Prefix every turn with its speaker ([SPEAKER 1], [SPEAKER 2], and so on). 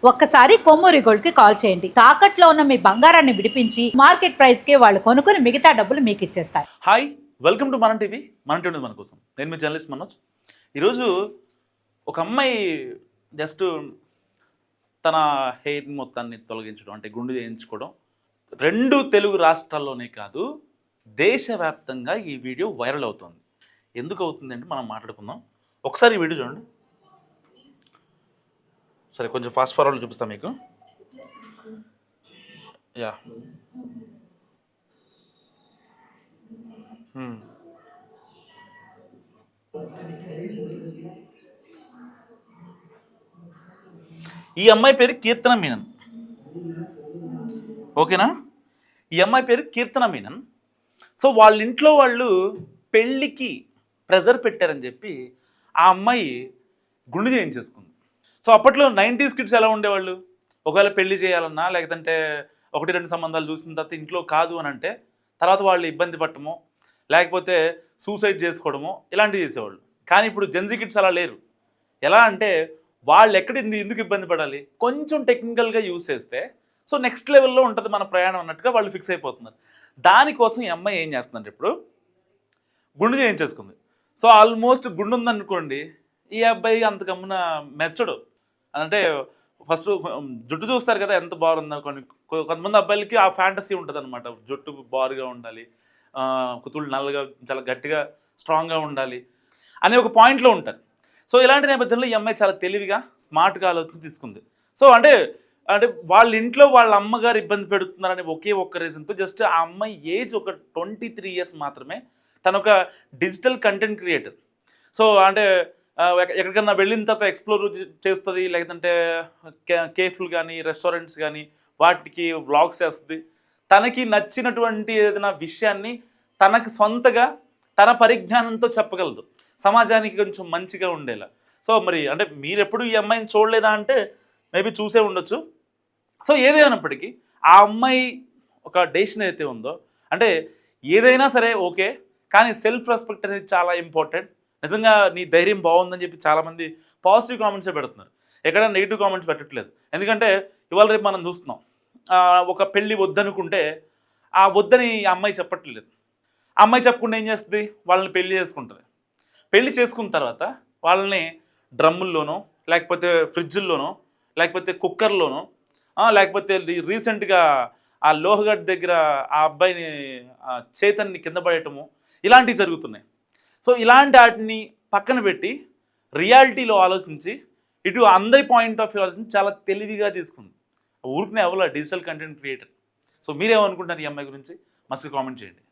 [SPEAKER 1] ఒక్కసారి కొమ్మూరి గోల్డ్ కి కాల్ చేయండి. తాకట్లో ఉన్న మీ బంగారాన్ని విడిపించి మార్కెట్ ప్రైస్ కి వాళ్ళు కొనుక్కుని మిగతా డబ్బులు మీకు ఇచ్చేస్తారు.
[SPEAKER 2] హాయ్, వెల్కమ్ టు మన టీవీ. మన టీవీ మన కోసం. నేను మీ జర్నలిస్ట్ మనోజ్. ఈరోజు ఒక అమ్మాయి జస్ట్ తన హెయిర్ మొత్తాన్ని తొలగించడం, అంటే గుండు చేయించుకోవడం 2 తెలుగు రాష్ట్రాల్లోనే కాదు, దేశవ్యాప్తంగా ఈ వీడియో వైరల్ అవుతుంది. ఎందుకు అవుతుందంటే మనం మాట్లాడుకుందాం. ఒకసారి ఈ వీడియో చూడండి. సరే, కొంచెం ఫాస్ట్ ఫార్వర్డ్ చూపిస్తాను మీకు. యా, ఈ అమ్మాయి పేరు కీర్తన మీనన్. ఓకేనా? ఈ అమ్మాయి పేరు కీర్తన మీనన్. సో వాళ్ళ ఇంట్లో వాళ్ళు పెళ్ళికి ప్రెజర్ పెట్టారని చెప్పి ఆ అమ్మాయి గుండు చేయించేసుకుంది. సో అప్పట్లో 90s కిడ్స్ ఎలా ఉండేవాళ్ళు? ఒకవేళ పెళ్లి చేయాలన్నా, లేకపోతే 1-2 సంబంధాలు చూసిన తర్వాత ఇంట్లో కాదు అని అంటే తర్వాత వాళ్ళు ఇబ్బంది పట్టడము, లేకపోతే సూసైడ్ చేసుకోవడము, ఇలాంటివి చేసేవాళ్ళు. కానీ ఇప్పుడు జెన్జీ కిడ్స్ అలా లేరు. ఎలా అంటే వాళ్ళు ఎందుకు ఇబ్బంది పడాలి, కొంచెం టెక్నికల్గా యూజ్ చేస్తే సో నెక్స్ట్ లెవెల్లో ఉంటుంది మన ప్రయాణం అన్నట్టుగా వాళ్ళు ఫిక్స్ అయిపోతున్నారు. దానికోసం ఈ అమ్మాయి ఏం చేస్తుందంటే ఇప్పుడు గుండు చేయించేసుకుంది. సో ఆల్మోస్ట్ గుండు ఉందనుకోండి, ఈ అబ్బాయి అంత గమ్మున మెచ్చడు. అంటే ఫస్ట్ జుట్టు చూస్తారు కదా ఎంత బాగుంది అనుకోండి. కొంతమంది అబ్బాయిలకి ఆ ఫ్యాంటసీ ఉంటుంది అనమాట, జుట్టు బారుగా ఉండాలి, కుతుళ్ళు నల్లగా చాలా గట్టిగా స్ట్రాంగ్గా ఉండాలి అనే ఒక పాయింట్లో ఉంటారు. సో ఇలాంటి నేపథ్యంలో ఈ అమ్మాయి చాలా తెలివిగా స్మార్ట్గా ఆలోచన తీసుకుంది. సో అంటే వాళ్ళ ఇంట్లో వాళ్ళ అమ్మగారు ఇబ్బంది పెడుతున్నారని ఒక్క రీజన్తో జస్ట్ ఆ అమ్మాయి ఏజ్ ఒక 23 ఇయర్స్ మాత్రమే. తను ఒక డిజిటల్ కంటెంట్ క్రియేటర్. సో అంటే ఎక్కడికన్నా వెళ్ళిన తర్వాత ఎక్స్ప్లోర్ చేస్తుంది, లేదంటే కేఫ్లు కానీ రెస్టారెంట్స్ కానీ వాటికి వ్లాగ్స్ చేస్తుంది. తనకి నచ్చినటువంటి ఏదైనా విషయాన్ని తనకు సొంతగా తన పరిజ్ఞానంతో చెప్పగలదు, సమాజానికి కొంచెం మంచిగా ఉండేలా. సో మరి అంటే మీరు ఎప్పుడు ఈ అమ్మాయిని చూడలేదా అంటే మేబీ చూసే ఉండొచ్చు. సో ఏదేమైనప్పటికీ ఆ అమ్మాయి ఒక డెసిషన్ అయితే ఉందో, అంటే ఏదైనా సరే ఓకే, కానీ సెల్ఫ్ రెస్పెక్ట్ అనేది చాలా ఇంపార్టెంట్. నిజంగా నీ ధైర్యం బాగుందని చెప్పి చాలామంది పాజిటివ్ కామెంట్సే పెడుతున్నారు, ఎక్కడ నెగిటివ్ కామెంట్స్ పెట్టట్లేదు. ఎందుకంటే ఇవాళ రేపు మనం చూస్తున్నాం, ఒక పెళ్ళి వద్దనుకుంటే ఆ వద్దని అమ్మాయి చెప్పట్లేదు. ఆ అమ్మాయి చెప్పకుండా ఏం చేస్తుంది, వాళ్ళని పెళ్లి చేసుకుంటుంది. పెళ్లి చేసుకున్న తర్వాత వాళ్ళని డ్రమ్ముల్లోనో, లేకపోతే ఫ్రిడ్జుల్లోనో, లేకపోతే కుక్కర్లోనో, లేకపోతే రీసెంట్గా ఆ లోహగఢ్ దగ్గర ఆ అబ్బాయిని చేతన్ని కింద పడేయటము, ఇలాంటివి జరుగుతున్నాయి. సో ఇలాంటి వాటిని పక్కన పెట్టి రియాలిటీలో ఆలోచించి ఇటు అందరి పాయింట్ ఆఫ్ వ్యూ ఆలోచించి చాలా తెలివిగా తీసుకుంది. ఊరికనే ఎవరు డిజిటల్ కంటెంట్ క్రియేటర్. సో మీరేమనుకుంటున్నారు ఈ అమ్మాయి గురించి? మస్తు కామెంట్ చేయండి.